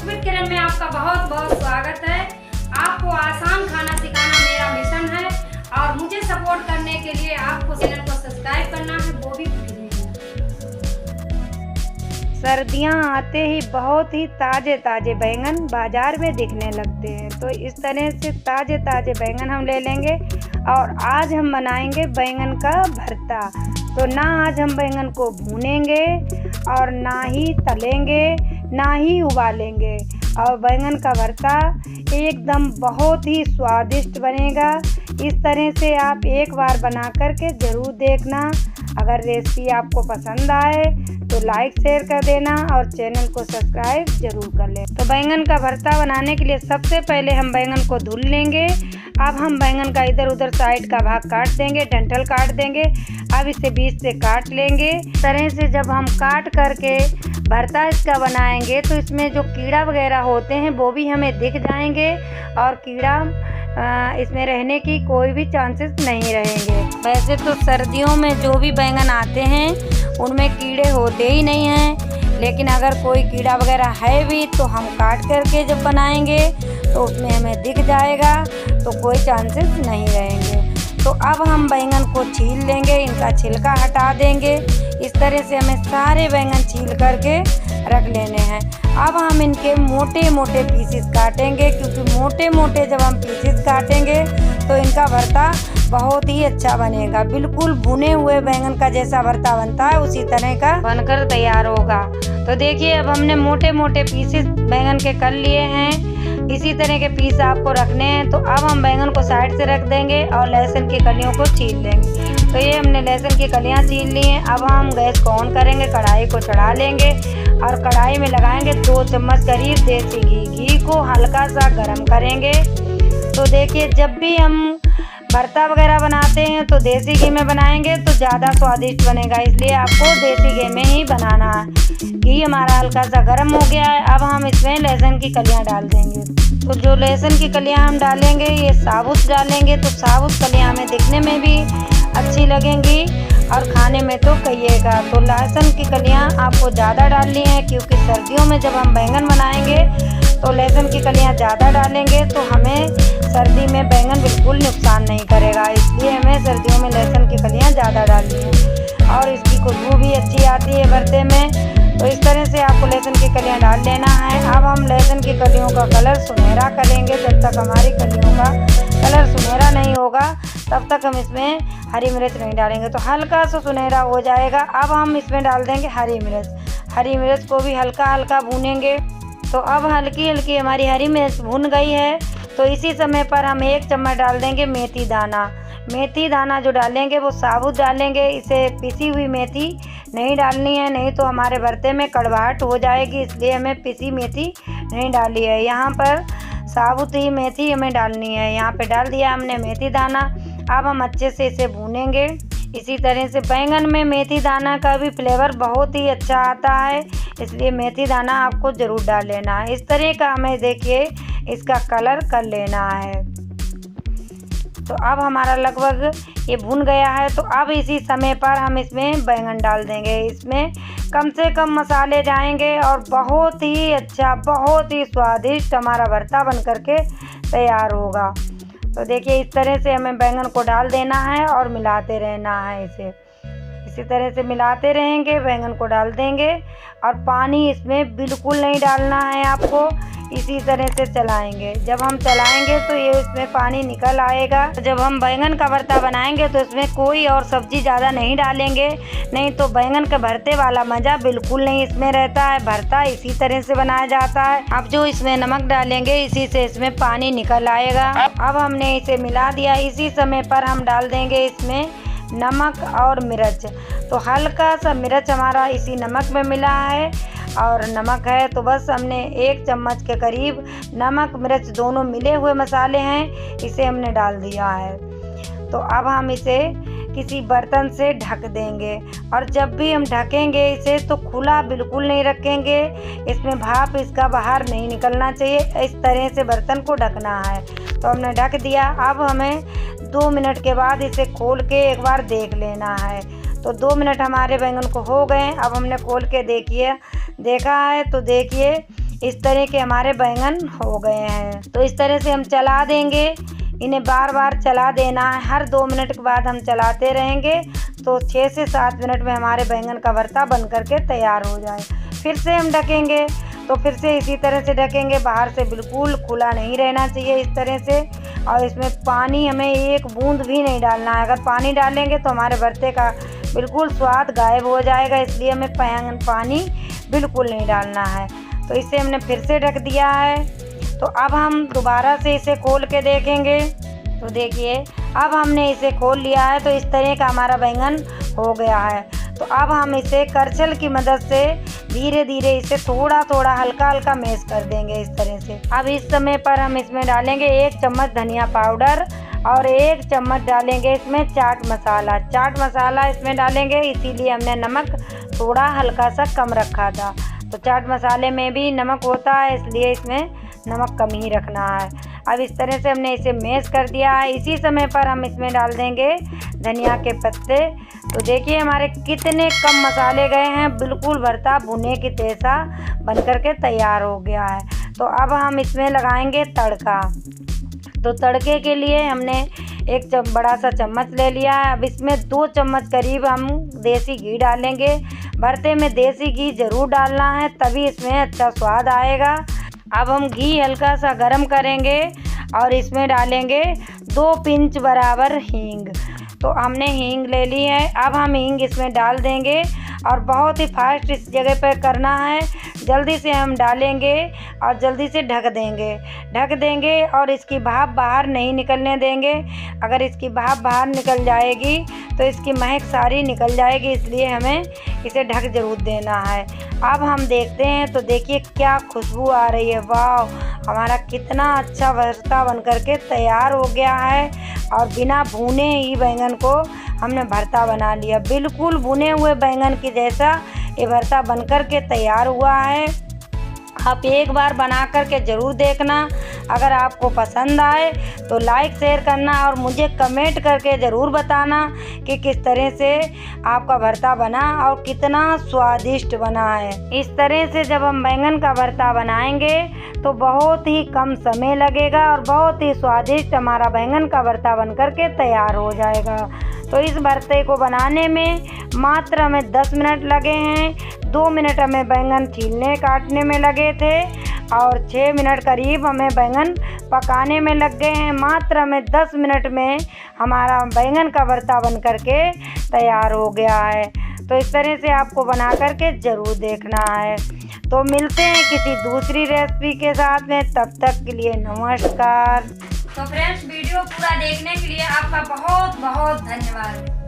पुष्पित किरण में आपका बहुत बहुत स्वागत है। आपको आसान खाना सिखाना मेरा मिशन है और मुझे सपोर्ट करने के लिए आपको चैनल को सब्सक्राइब करना है, वो भी भूलिए नहीं। सर्दियाँ आते ही बहुत ही ताज़े ताज़े बैंगन बाज़ार में दिखने लगते हैं। तो इस तरह से ताज़े ताज़े बैंगन हम ले लेंगे और आज हम बनाएंगे बैंगन का भरता। तो ना आज हम बैंगन को भूनेंगे और ना ही तलेंगे, ना ही उबालेंगे, और बैंगन का भरता एकदम बहुत ही स्वादिष्ट बनेगा। इस तरह से आप एक बार बना करके ज़रूर देखना। अगर रेसिपी आपको पसंद आए तो लाइक शेयर कर देना और चैनल को सब्सक्राइब जरूर कर लें। तो बैंगन का भरता बनाने के लिए सबसे पहले हम बैंगन को धुल लेंगे। अब हम बैंगन का इधर उधर साइड का भाग काट देंगे, डंठल काट देंगे। अब इसे बीच से काट लेंगे। इस तरह से जब हम काट करके भरता इसका बनाएंगे तो इसमें जो कीड़ा वगैरह होते हैं वो भी हमें दिख जाएंगे और कीड़ा इसमें रहने की कोई भी चांसेस नहीं रहेंगे। वैसे तो सर्दियों में जो भी बैंगन आते हैं उनमें कीड़े होते ही नहीं हैं, लेकिन अगर कोई कीड़ा वगैरह है भी तो हम काट करके जब बनाएंगे तो उसमें हमें दिख जाएगा, तो कोई चांसेस नहीं रहेंगे। तो अब हम बैंगन को छील लेंगे, इनका छिलका हटा देंगे। इस तरह से हमें सारे बैंगन छील करके रख लेने हैं। अब हम इनके मोटे मोटे पीसेस काटेंगे, क्योंकि मोटे मोटे जब हम पीसेस काटेंगे तो इनका भरता बहुत ही अच्छा बनेगा। बिल्कुल भुने हुए बैंगन का जैसा भरता बनता है उसी तरह का बनकर तैयार होगा। तो देखिए अब हमने मोटे मोटे पीसेस बैंगन के कर लिए हैं। इसी तरह के पीस आपको रखने हैं। तो अब हम बैंगन को साइड से रख देंगे और लहसुन की कलियों को छील लेंगे। तो ये हमने लहसुन की कलियां छील ली हैं। अब हम गैस को ऑन करेंगे, कढ़ाई को चढ़ा लेंगे और कढ़ाई में लगाएंगे 2 चम्मच करीब देसी घी। घी को हल्का सा गर्म करेंगे। तो देखिए जब भी हम भरता वगैरह बनाते हैं तो देसी घी में बनाएंगे तो ज़्यादा स्वादिष्ट बनेगा, इसलिए आपको देसी घी में ही बनाना है। घी हमारा हल्का सा गर्म हो गया है। अब हम इसमें लहसुन की कलियां डाल देंगे। तो जो लहसुन की कलियां हम डालेंगे ये साबुत डालेंगे, तो साबुत कलियां हमें दिखने में भी अच्छी लगेंगी और खाने में तो कहिएगा। तो लहसुन की कलियां आपको ज़्यादा डालनी है, क्योंकि सर्दियों में जब हम बैंगन बनाएंगे तो लहसुन की कलियां ज़्यादा डालेंगे तो हमें सर्दी में बैंगन बिल्कुल नुकसान नहीं करेगा, इसलिए हमें सर्दियों में लहसुन की कलियां ज़्यादा डालनी है और इसकी खुशबू भी अच्छी आती है भरते में। तो इस तरह से आपको लहसुन की कलियां डाल लेना है। अब हम लहसुन की कलियों का कलर सुनहरा करेंगे। जब तक हमारी कलियों का कलर सुनहरा नहीं होगा तब तक हम इसमें हरी मिर्च नहीं डालेंगे। तो हल्का सा सुनहरा हो जाएगा। अब हम इसमें डाल देंगे हरी मिर्च। हरी मिर्च को भी हल्का हल्का भूनेंगे। तो अब हल्की हल्की हमारी हरी मिर्च भून गई है। तो इसी समय पर हम 1 चम्मच डाल देंगे मेथी दाना। मेथी दाना जो डालेंगे वो साबुत डालेंगे, इसे पिसी हुई मेथी नहीं डालनी है, नहीं तो हमारे भरते में कड़वाहट हो जाएगी, इसलिए हमें पिसी मेथी नहीं डाली है। यहाँ पर साबुत ही मेथी हमें डालनी है। यहाँ पे डाल दिया हमने मेथी दाना। अब हम अच्छे से इसे भूनेंगे। इसी तरह से बैंगन में मेथी दाना का भी फ्लेवर बहुत ही अच्छा आता है, इसलिए मेथी दाना आपको ज़रूर डाल लेना है। इस तरह का हमें देखिए इसका कलर कर लेना है। तो अब हमारा लगभग ये भुन गया है। तो अब इसी समय पर हम इसमें बैंगन डाल देंगे। इसमें कम से कम मसाले जाएंगे और बहुत ही अच्छा, बहुत ही स्वादिष्ट हमारा भरता बन करके तैयार होगा। तो देखिए इस तरह से हमें बैंगन को डाल देना है और मिलाते रहना है। इसी तरह से मिलाते रहेंगे, बैंगन को डाल देंगे और पानी इसमें बिल्कुल नहीं डालना है आपको। इसी तरह से चलाएंगे। जब हम चलाएंगे तो ये इसमें पानी निकल आएगा। जब हम बैंगन का भरता बनाएंगे तो इसमें कोई और सब्जी ज़्यादा नहीं डालेंगे, नहीं तो बैंगन के भरते वाला मज़ा बिल्कुल नहीं इसमें रहता है। भरता इसी तरह से बनाया जाता है। अब जो इसमें नमक डालेंगे इसी से इसमें पानी निकल आएगा। अब हमने इसे मिला दिया। इसी समय पर हम डाल देंगे इसमें नमक और मिर्च। तो हल्का सा मिर्च हमारा इसी नमक में मिला है और नमक है तो बस हमने 1 चम्मच के करीब नमक मिर्च दोनों मिले हुए मसाले हैं, इसे हमने डाल दिया है। तो अब हम इसे किसी बर्तन से ढक देंगे और जब भी हम ढकेंगे इसे तो खुला बिल्कुल नहीं रखेंगे, इसमें भाप इसका बाहर नहीं निकलना चाहिए। इस तरह से बर्तन को ढकना है। तो हमने ढक दिया। अब हमें 2 मिनट के बाद इसे खोल के एक बार देख लेना है। तो 2 मिनट हमारे बैंगन को हो गए। अब हमने खोल के देखा है तो देखिए इस तरह के हमारे बैंगन हो गए हैं। तो इस तरह से हम चला देंगे, इन्हें बार बार चला देना है, हर 2 मिनट के बाद हम चलाते रहेंगे तो 6 से 7 मिनट में हमारे बैंगन का भरता बन करके तैयार हो जाए। फिर से हम ढकेंगे, तो फिर से इसी तरह से ढकेंगे, बाहर से बिल्कुल खुला नहीं रहना चाहिए इस तरह से। और इसमें पानी हमें एक बूंद भी नहीं डालना है, अगर पानी डालेंगे तो हमारे भरते का बिल्कुल स्वाद गायब हो जाएगा, इसलिए हमें पानी बिल्कुल नहीं डालना है। तो इसे हमने फिर से ढक दिया है। तो अब हम दोबारा से इसे खोल के देखेंगे। तो देखिए अब हमने इसे खोल लिया है, तो इस तरह का हमारा बैंगन हो गया है। तो अब हम इसे करछल की मदद से धीरे धीरे इसे थोड़ा थोड़ा हल्का हल्का मैश कर देंगे इस तरह से। अब इस समय पर हम इसमें डालेंगे 1 चम्मच धनिया पाउडर और 1 चम्मच डालेंगे इसमें चाट मसाला। चाट मसाला इसमें डालेंगे, इसीलिए हमने नमक थोड़ा हल्का सा कम रखा था। तो चाट मसाले में भी नमक होता है, इसलिए इसमें नमक कम ही रखना है। अब इस तरह से हमने इसे मैश कर दिया है। इसी समय पर हम इसमें डाल देंगे धनिया के पत्ते। तो देखिए हमारे कितने कम मसाले गए हैं, बिल्कुल भरता भुने की जैसा बनकर के तैयार हो गया है। तो अब हम इसमें लगाएंगे तड़का। तो तड़के के लिए हमने एक बड़ा सा चम्मच ले लिया है। अब इसमें 2 चम्मच करीब हम देसी घी डालेंगे। भरते में देसी घी ज़रूर डालना है, तभी इसमें अच्छा स्वाद आएगा। अब हम घी हल्का सा गरम करेंगे और इसमें डालेंगे 2 पिंच बराबर हींग। तो हमने हींग ले ली है, अब हम हींग इसमें डाल देंगे और बहुत ही फास्ट इस जगह पर करना है। जल्दी से हम डालेंगे और जल्दी से ढक देंगे और इसकी भाप बाहर नहीं निकलने देंगे। अगर इसकी भाप बाहर निकल जाएगी तो इसकी महक सारी निकल जाएगी, इसलिए हमें इसे ढक जरूर देना है। अब हम देखते हैं, तो देखिए क्या खुशबू आ रही है, वाह! हमारा कितना अच्छा भरता बनकर के तैयार हो गया है। और बिना भुने ही बैंगन को हमने भरता बना लिया, बिल्कुल भुने हुए बैंगन की जैसा ये भरता बनकर के तैयार हुआ है। आप एक बार बना करके ज़रूर देखना। अगर आपको पसंद आए तो लाइक शेयर करना और मुझे कमेंट करके ज़रूर बताना कि किस तरह से आपका भरता बना और कितना स्वादिष्ट बना है। इस तरह से जब हम बैंगन का भरता बनाएंगे तो बहुत ही कम समय लगेगा और बहुत ही स्वादिष्ट हमारा बैंगन का भरता बनकर के तैयार हो जाएगा। तो इस भरते को बनाने में मात्र हमें 10 मिनट लगे हैं। 2 मिनट हमें बैंगन छीलने काटने में लगे थे और 6 मिनट करीब हमें बैंगन पकाने में लग गए हैं। मात्र हमें 10 मिनट में हमारा बैंगन का भरता बन करके तैयार हो गया है। तो इस तरह से आपको बना करके ज़रूर देखना है। तो मिलते हैं किसी दूसरी रेसिपी के साथ में, तब तक के लिए नमस्कार। तो फ्रेंड्स वीडियो पूरा देखने के लिए आपका बहुत बहुत धन्यवाद।